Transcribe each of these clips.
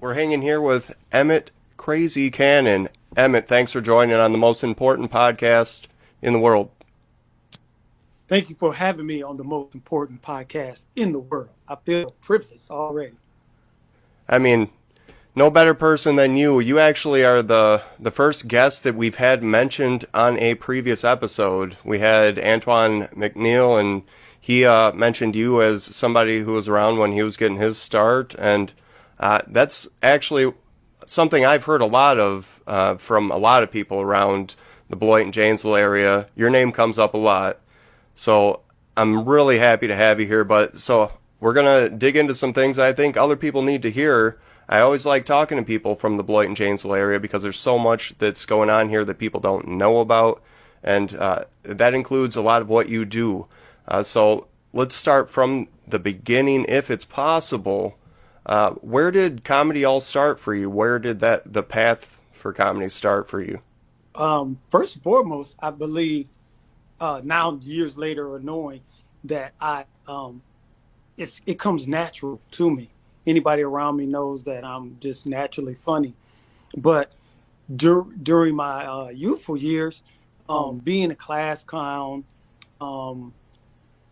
We're hanging here with Emmett Craz-E Cannon. Emmett, thanks for joining on the most important podcast in the world. Thank you for having me on the most important podcast in the world. I feel privileged already. I mean, no better person than you. You actually are the first guest that we've had mentioned on a previous episode. We had Antoine McNeil, and he mentioned you as somebody who was around when he was getting his start. And that's actually something I've heard a lot of from a lot of people around the Beloit and Janesville area. Your name comes up a lot. So I'm really happy to have you here. So we're going to dig into some things I think other people need to hear. I always like talking to people from the Beloit and Janesville area because there's so much that's going on here that people don't know about. And that includes a lot of what you do. So let's start from the beginning, if it's possible. Where did comedy all start for you? Where did the path for comedy start for you? First and foremost, I believe now years later, or knowing that it comes natural to me. Anybody around me knows that I'm just naturally funny. But during my youthful years, being a class clown,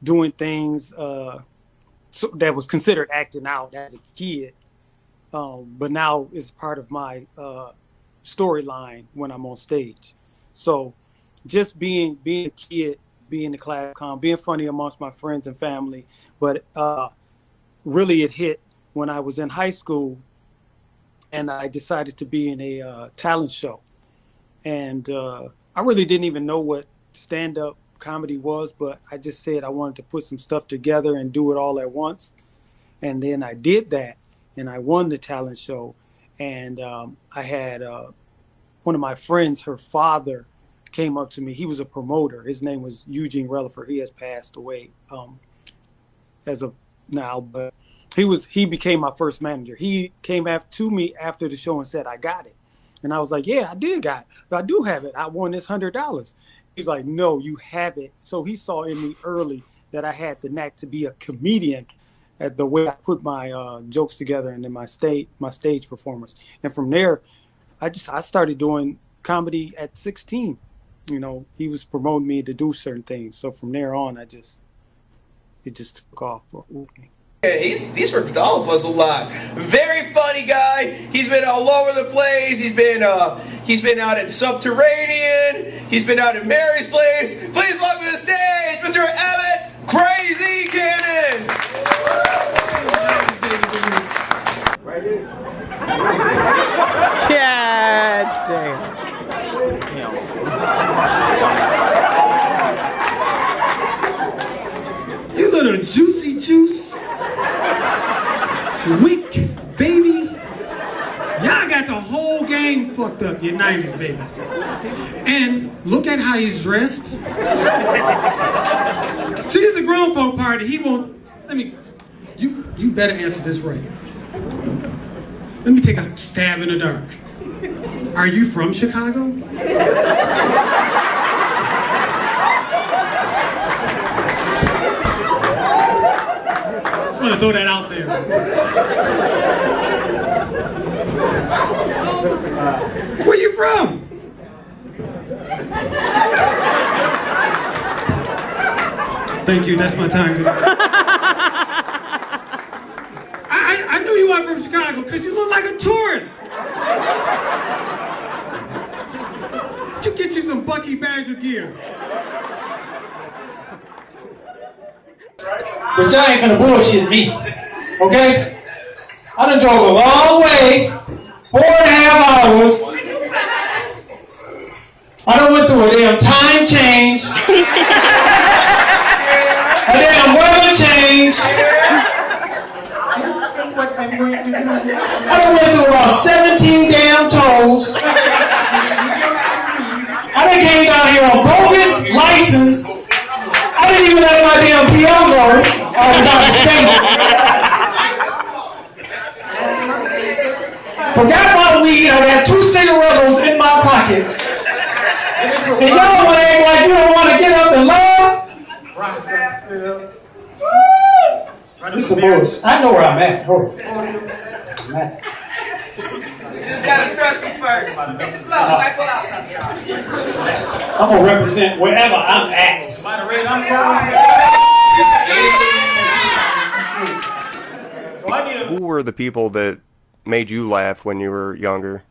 doing things that was considered acting out as a kid, but now is part of my storyline when I'm on stage. So just being a kid, being a class clown, being funny amongst my friends and family, but really it hit when I was in high school and I decided to be in a talent show. And I really didn't even know what stand-up comedy was, but I just said I wanted to put some stuff together and do it all at once. And then I did that, and I won the talent show. And I had one of my friends, her father, came up to me. He was a promoter. His name was Eugene Relaford. He has passed away as of now, but he became my first manager. He came to me after the show and said, "I got it." And I was like, "Yeah, I did got it. I do have it. I won this $100. He's like, "No, you have it." So he saw in me early that I had the knack to be a comedian at the way I put my jokes together and then my stage performance. And from there, I started doing comedy at 16. You know, he was promoting me to do certain things. So from there on, it just took off for me. Yeah, he's worked with all of us a lot. Very funny guy. He's been all over the place. He's been out in Subterranean. He's been out in Mary's Place. Please welcome to the stage, Mr. Emmett Craz-E Cannon. Yeah, damn. You little juicy juice. Weak baby. Y'all got the whole game fucked up, you 90s babies. And look at how he's dressed. See, this is a grown folk party. He won't, you better answer this right. Let me take a stab in the dark. Are you from Chicago? Just want to throw that out there. Where you from? Thank you, that's my time. I knew you weren't from Chicago because you look like a tourist. You get you some Bucky Badger gear. But y'all ain't finna bullshit me, okay? I done drove a long way, 4.5 hours. I done went through a damn time change, a damn weather change. I done went through about 17 damn tolls. I done came down here on bogus license. I didn't even let my damn PO go. I was out of state. Forgot my weed. I got 2 cigarillos in my pocket. And y'all want to act like you don't want to get up and love? This is bullshit. I know where I'm at. Hold on. I'm at. gotta trust me first. Hit the floor. I pull out something, y'all. I'm gonna represent wherever I'm at. Who were the people that made you laugh when you were younger?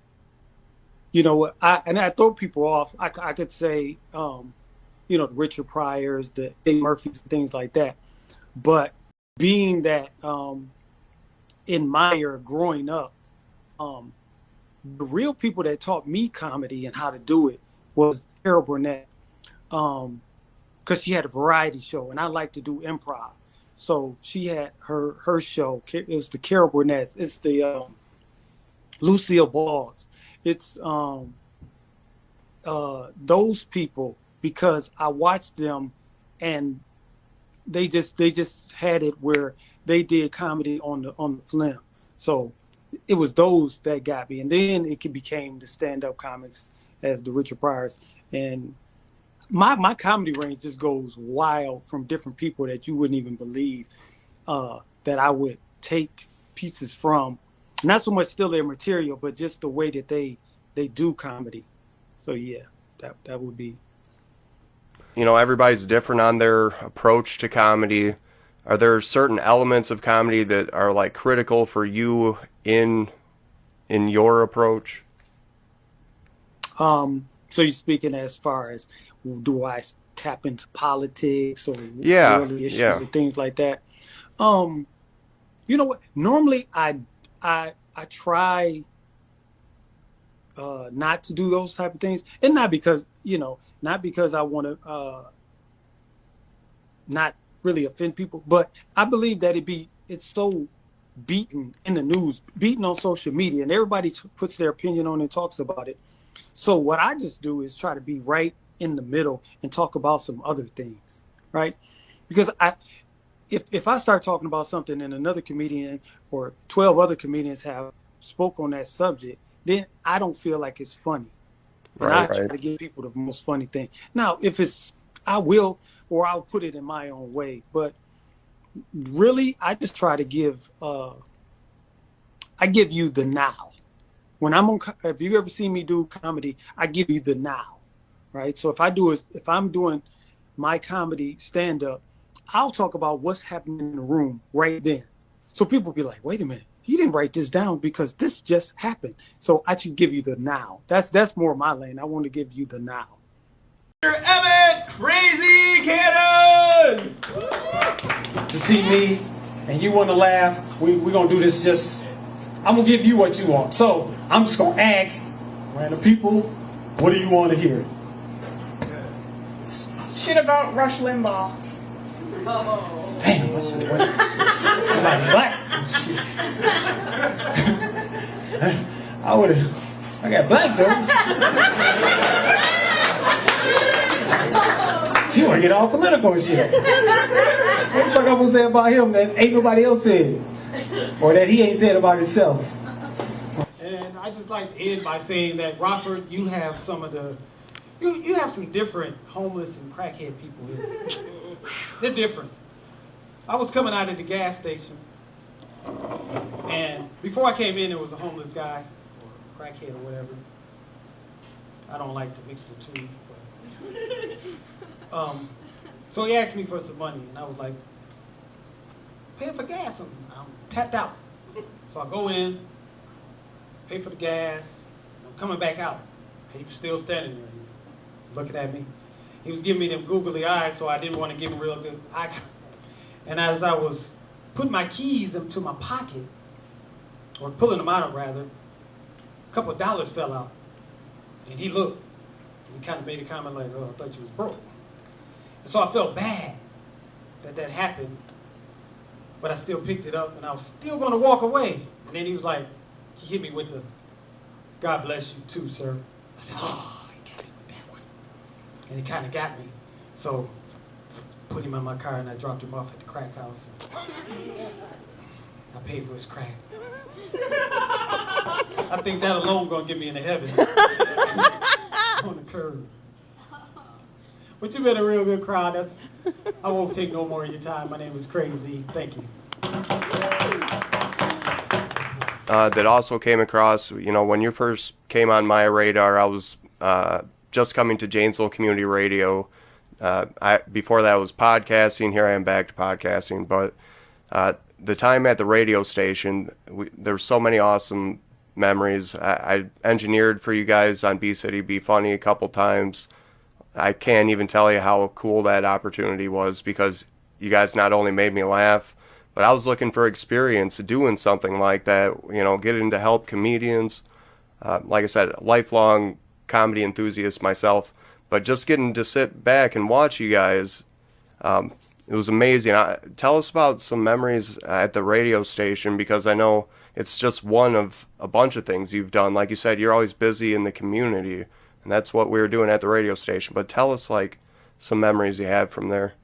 You know what? I throw people off. I could say, the Richard Pryors, the Eddie Murphys, things like that. But being that in my era growing up, the real people that taught me comedy and how to do it was Carol Burnett, because she had a variety show, and I like to do improv. So she had her show. It was the Carol Burnett. It's the Lucille Balls. It's those people, because I watched them, and they just had it where they did comedy on the film. So it was those that got me, and then it became the stand-up comics as the Richard Pryors. And my comedy range just goes wild from different people that you wouldn't even believe that I would take pieces from. Not so much still their material, but just the way that they do comedy. So yeah, that would be. Everybody's different on their approach to comedy. Are there certain elements of comedy that are like critical for you in your approach? So you're speaking as far as, do I tap into politics or worldly issues or things like that? You know what? Normally I try not to do those type of things, and not because I want to not really offend people, but I believe that it's so beaten in the news, beaten on social media, and everybody puts their opinion on it and talks about it. So what I just do is try to be right in the middle and talk about some other things, right? Because if I start talking about something and another comedian or 12 other comedians have spoke on that subject, then I don't feel like it's funny. And I try to give people the most funny thing. Now, if it's, I will, or I'll put it in my own way. But really, I just try to give, I give you the now. When I'm on, if you ever see me do comedy, I give you the now, right? So if I'm doing my comedy stand-up, I'll talk about what's happening in the room right then. So people be like, wait a minute, he didn't write this down because this just happened. So I should give you the now. That's more my lane. I want to give you the now. Mr. Emmett Crazy Cannon! To see me and you want to laugh, we're going to do this just, I'm going to give you what you want. So I'm just going to ask random people, what do you want to hear? Shit about Rush Limbaugh. Damn, what's the way? Somebody black. I got black jokes. She want to get all political and shit. What the fuck I'm going to say about him that ain't nobody else said? Or that he ain't said about himself? And I just like to end by saying that, Rockford, you have some of the, you have some different homeless and crackhead people here. They're different. I was coming out of the gas station, and before I came in, there was a homeless guy, or crackhead or whatever. I don't like to mix the two. But, so he asked me for some money, and I was like, pay for gas. I'm tapped out. So I go in, pay for the gas, I'm coming back out. He was still standing there, looking at me. He was giving me them googly eyes, so I didn't want to give him real good eye contact. And as I was putting my keys into my pocket, or pulling them out rather, a couple of dollars fell out. And he looked, and he kind of made a comment like, oh, I thought you was broke. And so I felt bad that happened, but I still picked it up, and I was still going to walk away. And then he was like, he hit me with the, God bless you too, sir. I said, oh, he got me with that one. And he kind of got me. So I put him in my car, and I dropped him off at the crack house. I paid for his crack. I think that alone going to get me into heaven. On the curb. But you've been a real good crowd. I won't take no more of your time. My name is Craz-E. Thank you. that also came across, when you first came on my radar, I was just coming to Janesville Community Radio. Before that, I was podcasting. Here I am back to podcasting. But the time at the radio station, there's so many awesome memories. I engineered for you guys on BcityBfunny a couple times. I can't even tell you how cool that opportunity was, because you guys not only made me laugh, but I was looking for experience doing something like that, getting to help comedians. Like I said, lifelong comedy enthusiast myself, but just getting to sit back and watch you guys, it was amazing. Tell us about some memories at the radio station, because I know it's just one of a bunch of things you've done. Like you said, you're always busy in the community, and that's what we were doing at the radio station. But tell us, some memories you had from there.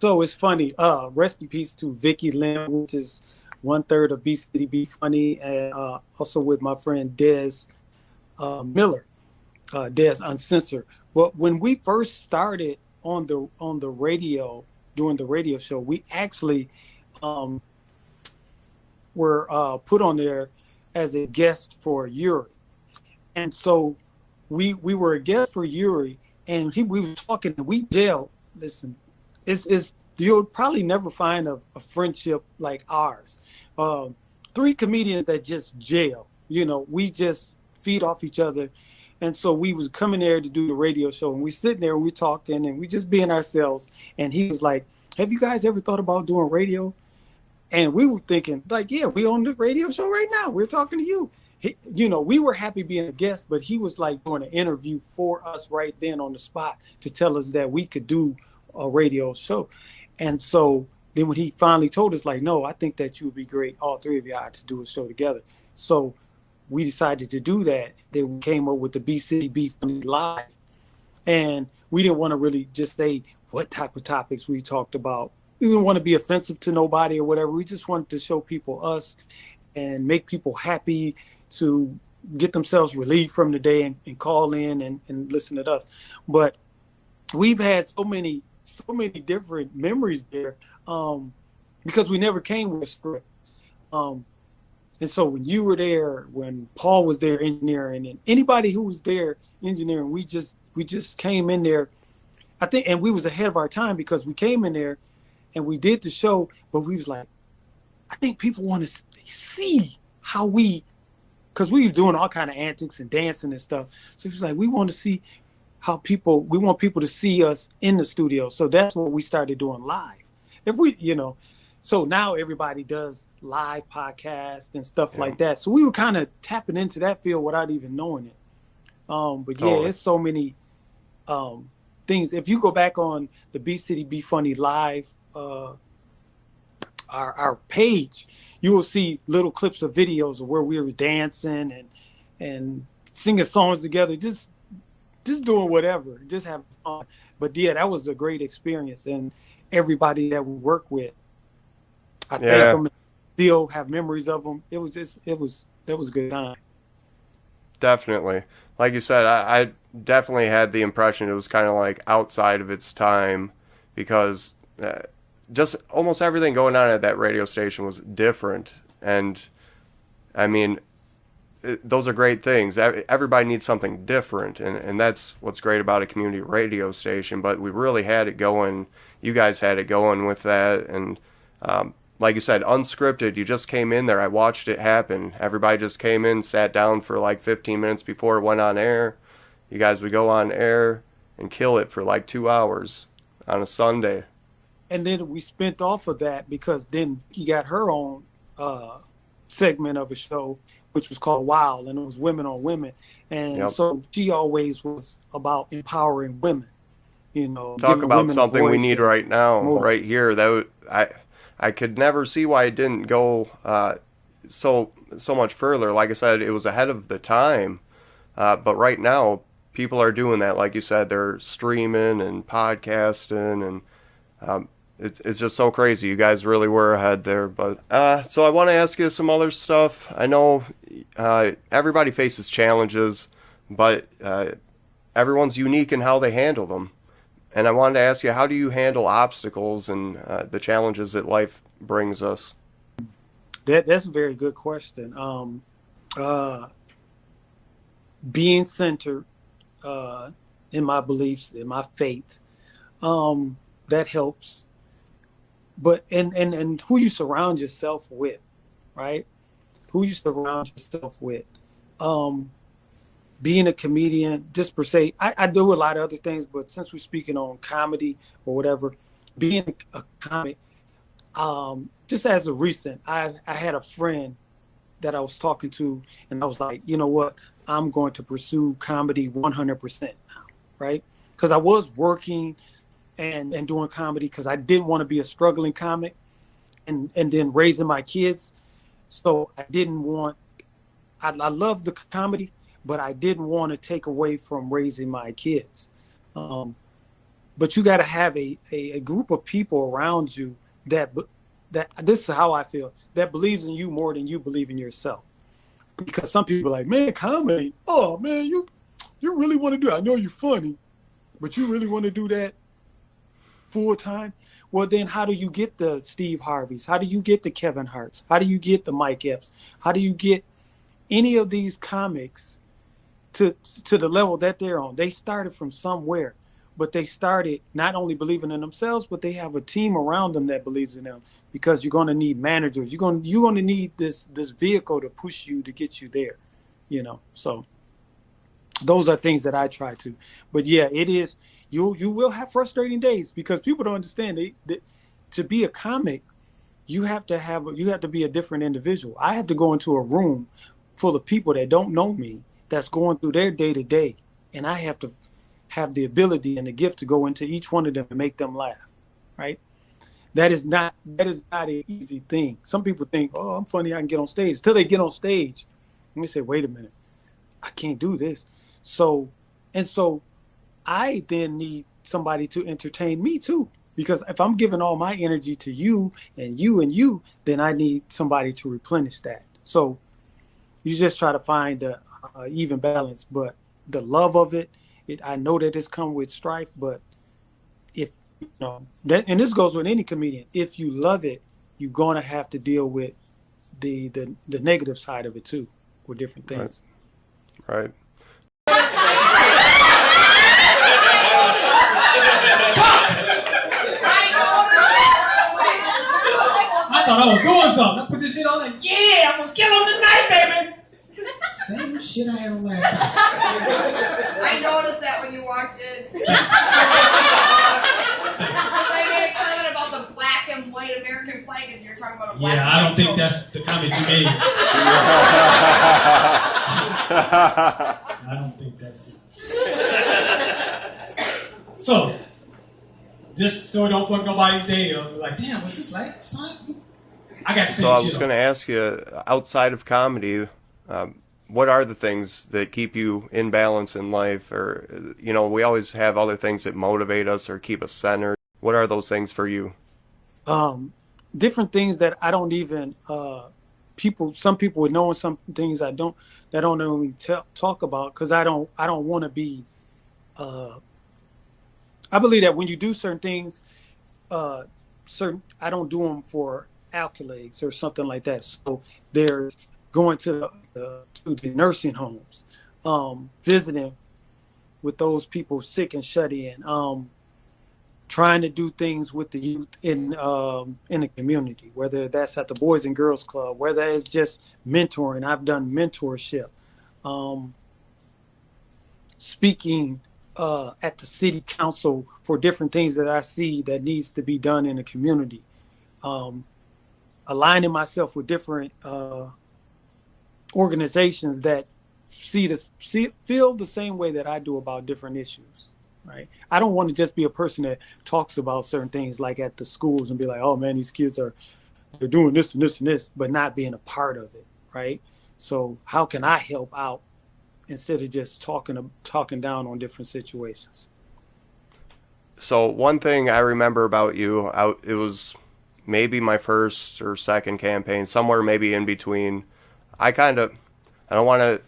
So it's funny. Rest in peace to Vicky Lim, which is 1/3 of BcityBfunny, and also with my friend Des Miller, Des Uncensored. But when we first started on the radio, doing the radio show, we actually were put on there as a guest for Yuri, and so we were a guest for Yuri, and we was talking, and we jailed. Listen. You'll probably never find a friendship like ours. 3 comedians that just jail. We just feed off each other. And so we was coming there to do the radio show, and we sitting there and we talking and we just being ourselves. And he was like, "Have you guys ever thought about doing radio?" And we were thinking, yeah, we on the radio show right now. We're talking to you. We were happy being a guest, but he was like doing an interview for us right then on the spot to tell us that we could do a radio show. And so then when he finally told us, no, I think that you would be great, all 3 of y'all, to do a show together. So we decided to do that. Then we came up with the BcityBfunny Live. And we didn't want to really just say what type of topics we talked about. We didn't want to be offensive to nobody or whatever. We just wanted to show people us and make people happy to get themselves relieved from the day and call in and listen to us. But we've had so many different memories there, because we never came with a script. And so when you were there, when Paul was there engineering, and anybody who was there engineering, we just came in there, I think, and we was ahead of our time, because we came in there and we did the show, but we was like, I think people want to see how because we were doing all kind of antics and dancing and stuff. So it was like, we want to see we want people to see us in the studio. So that's what we started doing live. So now everybody does live podcasts and stuff like that. So we were kind of tapping into that field without even knowing it. But yeah, it's so many things. If you go back on the BcityBfunny Live, our page, you will see little clips of videos of where we were dancing and singing songs together, just doing whatever, just having fun. But yeah, that was a great experience, and everybody that we work with, I thank them and still have memories of them. That was a good time. Definitely. Like you said, I definitely had the impression it was kind of outside of its time, because just almost everything going on at that radio station was different. And I mean, those are great things. Everybody needs something different, and that's what's great about a community radio station. But we really had it going. You guys had it going with that, and like you said, unscripted. You just came in there. I watched it happen. Everybody just came in, sat down for 15 minutes before it went on air. You guys would go on air and kill it for 2 hours on a Sunday. And then we spent off of that, because then he got her own segment of a show, which was called Wild, and it was women on women. And so she always was about empowering women, Talk about something we need right now, right here. I could never see why it didn't go so much further. Like I said, it was ahead of the time. But right now, people are doing that. Like you said, they're streaming and podcasting, and it's just so crazy. You guys really were ahead there. But so I want to ask you some other stuff. I know everybody faces challenges, but everyone's unique in how they handle them. And I wanted to ask you, how do you handle obstacles and the challenges that life brings us? That's a very good question. Being centered in my beliefs, in my faith, that helps. But and who you surround yourself with, right? Who you surround yourself with. Being a comedian, just per se, I do a lot of other things, but since we're speaking on comedy or whatever, being a comic, just as a recent, I had a friend that I was talking to, and I was like, you know what, I'm going to pursue comedy 100% now, right? Because I was working and doing comedy because I didn't want to be a struggling comic, and then raising my kids. So I didn't want, I love the comedy, but I didn't want to take away from raising my kids. But you got to have a group of people around you that this is how I feel, that believes in you more than you believe in yourself. Because some people are like, man, comedy, oh man, you really want to do it. I know you're funny, but you really want to do that full time? Well, then how do you get the Steve Harveys? How do you get the Kevin Harts? How do you get the Mike Epps? How do you get any of these comics to the level that they're on? They started from somewhere, but they started not only believing in themselves, but they have a team around them that believes in them, because you're going to need managers. You're going to need this vehicle to push you, to get you there, you know? So those are things that I try to, but yeah, it is, you will have frustrating days because people don't understand to be a comic, you have to be a different individual. I have to go into a room full of people that don't know me, that's going through their day to day. And I have to have the ability and the gift to go into each one of them and make them laugh. Right. That is not an easy thing. Some people think, oh, I'm funny, I can get on stage. Until they get on stage, let me say, wait a minute, I can't do this. So I then need somebody to entertain me too, because if I'm giving all my energy to you and you and you, then I need somebody to replenish that. So you just try to find a even balance, but the love of it, I know that it's come with strife, but if you know that, and this goes with any comedian, if you love it, you're gonna have to deal with the negative side of it too, with different things. Right. I thought I was doing something. I put this shit on like, yeah, I'm gonna kill him tonight, baby. Same shit I had on last time. I noticed that when you walked in. I made a comment about the black and white American flag, and you're talking about a black and white. Yeah, I don't think that's the comment you made. I don't think that's it. So, just so don't fuck nobody's day up, like, damn, what's this like? I got to say. So I was going to ask you, outside of comedy, what are the things that keep you in balance in life? Or, you know, we always have other things that motivate us or keep us centered. What are those things for you? Different things that I don't even, some people would know, and some things that don't even talk about, because I don't want to be, I believe that when you do certain things, I don't do them for accolades or something like that. So there's going to the nursing homes, visiting with those people sick and shut in, trying to do things with the youth in the community, whether that's at the Boys and Girls Club, whether it's just mentoring. I've done mentorship, speaking at the city council for different things that I see that needs to be done in the community, aligning myself with different organizations that feel the same way that I do about different issues. Right. I don't want to just be a person that talks about certain things, like at the schools, and be like, oh man, these kids they're doing this and this and this, but not being a part of it. Right. So how can I help out instead of just talking down on different situations? So one thing I remember about you, it was maybe my first or second campaign, somewhere maybe in between. I don't want to,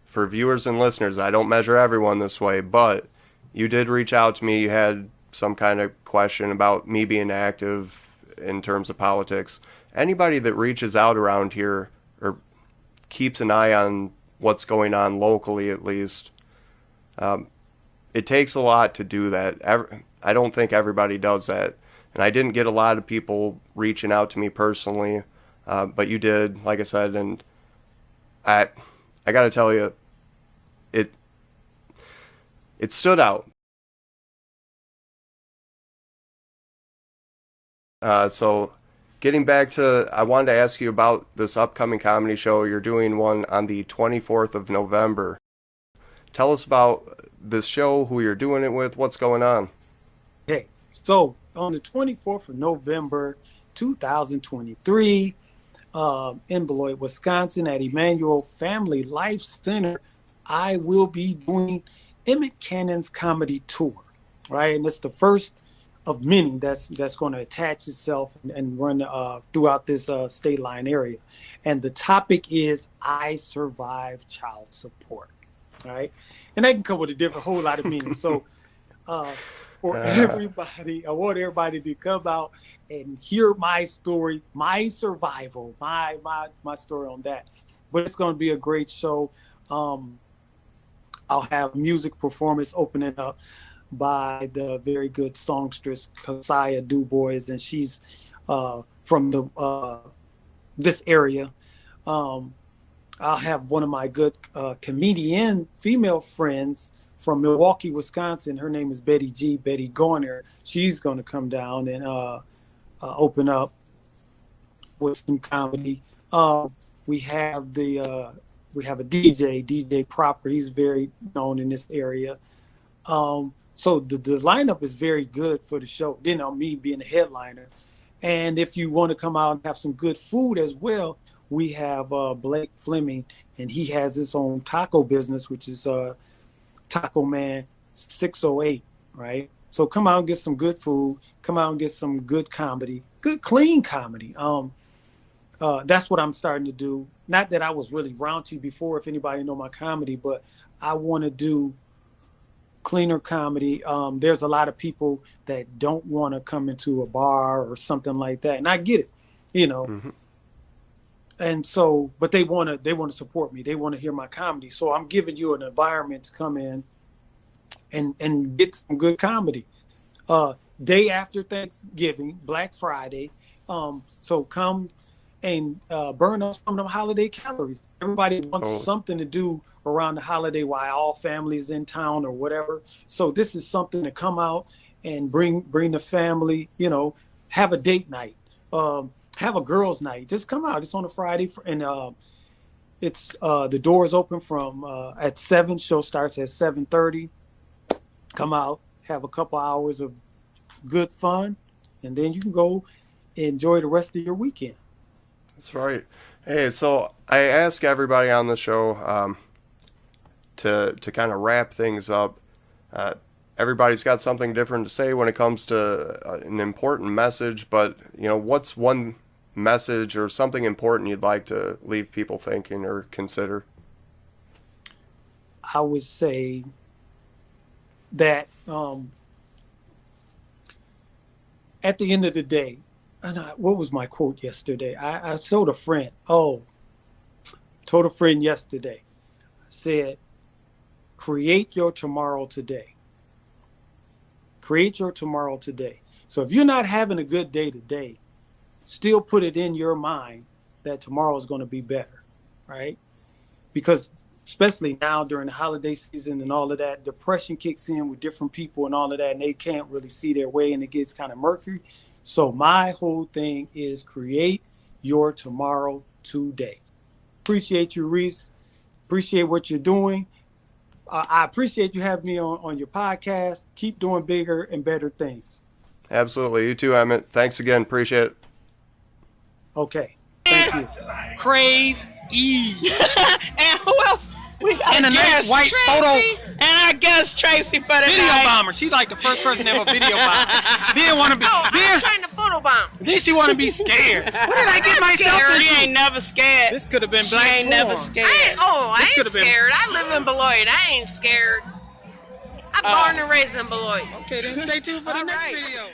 for viewers and listeners, I don't measure everyone this way, but you did reach out to me. You had some kind of question about me being active in terms of politics. anybody that reaches out around here or keeps an eye on what's going on locally, at least, it takes a lot to do that. I don't think everybody does that. And I didn't get a lot of people reaching out to me personally, but you did, like I said, and I got to tell you, it stood out. So getting back to, I wanted to ask you about this upcoming comedy show. You're doing one on the 24th of November. Tell us about this show, who you're doing it with, what's going on. Okay, so on the 24th of November, 2023, in Beloit, Wisconsin, at Emmanuel Family Life Center, I will be doing Emmett Cannon's comedy tour, right? And it's the first of many that's going to attach itself and run throughout this state line area. And the topic is I Survived Child Support, right? And that can come with a whole lot of meanings. So for everybody, I want everybody to come out and hear my story, my survival, my story on that. But it's going to be a great show. I'll have music performance opening up by the very good songstress Keziah Dubois, and she's from the this area. I'll have one of my good comedian female friends from Milwaukee, Wisconsin. Her name is Betty Garner. She's going to come down and open up with some comedy. We have a DJ Proper. He's very known in this area. So the lineup is very good for the show. Then on me being a headliner. And if you want to come out and have some good food as well, we have Blake Fleming, and he has his own taco business, which is Taco Man 608, right? So come out and get some good food. Come out and get some good comedy, good clean comedy. That's what I'm starting to do. Not that I was really raunchy before, if anybody know my comedy, but I want to do cleaner comedy. There's a lot of people that don't want to come into a bar or something like that, and I get it, you know. Mm-hmm. And so, but they want to support me. They want to hear my comedy. So I'm giving you an environment to come in and get some good comedy. Day after Thanksgiving, Black Friday. So come and burn up some of them holiday calories. Everybody wants something to do around the holiday while all families in town or whatever. So this is something to come out and bring the family, you know, have a date night, have a girls' night. Just come out. It's on a Friday, and it's the doors open from at 7. Show starts at 7:30. Come out, have a couple hours of good fun, and then you can go enjoy the rest of your weekend. That's right. Hey, so I ask everybody on the show to kind of wrap things up. Everybody's got something different to say when it comes to an important message, but you know, what's one message or something important you'd like to leave people thinking or consider? I would say that at the end of the day, and what was my quote yesterday? I told a friend yesterday, I said, create your tomorrow today. Create your tomorrow today. So if you're not having a good day today, still put it in your mind that tomorrow is going to be better, right? Because especially now during the holiday season and all of that, depression kicks in with different people and all of that, and they can't really see their way, and it gets kind of murky. So my whole thing is create your tomorrow today. Appreciate you, Reese. Appreciate what you're doing. I appreciate you having me on your podcast. Keep doing bigger and better things. Absolutely. You too, Emmett. Thanks again. Appreciate it. Okay. Thank you. Craz-E. And who else? We got And a nice white Tracy. photo. And I guess Tracy for the Video night. bomber. She's like the first person to ever video bomb. Didn't want to be. Oh, I'm trying to photo bomb. Then she want to be scared. What did I get myself Scared. into? She ain't never scared. This could have been She black ain't porn. never scared. I ain't could've been- scared. I live in Beloit. I ain't scared. I'm born and raised in Beloit. Okay, then stay tuned for the All next right. video.